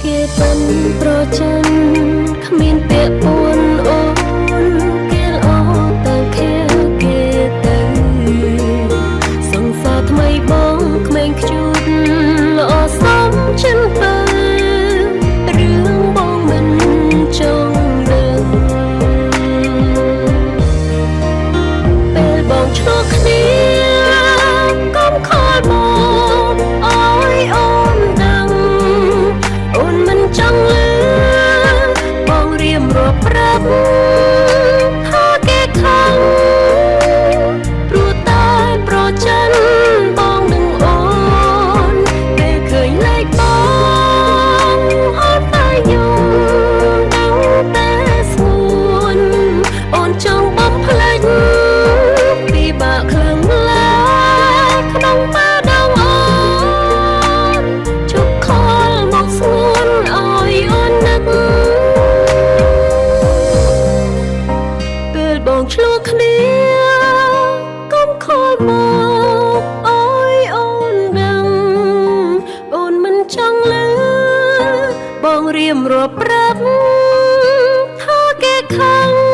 គេមិនប្រច័នគ្មានពាក្យពួនអូនគេល្អទៅគេទៅសង្សារថ្មីបងក្មេងខ្ជូតល្អសំចិនបើរឿងបងមិនចង់ដឹងពេលបងឆ្លោះគ្នាកុំខលបងអើយអូនដឹងអូនមិនចង់លឺបងរៀមរាប់ប្រាប់ថាគេខឹងព្រោះតែប្រច័នបងនឹងអូនពេលឃើញលេខបងអូនតែយំដឹងតែស្ងួនអូនចង់បំភ្លេចពិបាកខ្លាំងឡាយក្នុងបាដងអូនជប់ខលមកស្ងួនអើយអូននឹកពេលបងឆ្លោះគ្នាកុំខលមកអើយអូនដឹងអូនមិនចង់លឺបងរៀមរាប់ប្រាប់ថាគេខឹង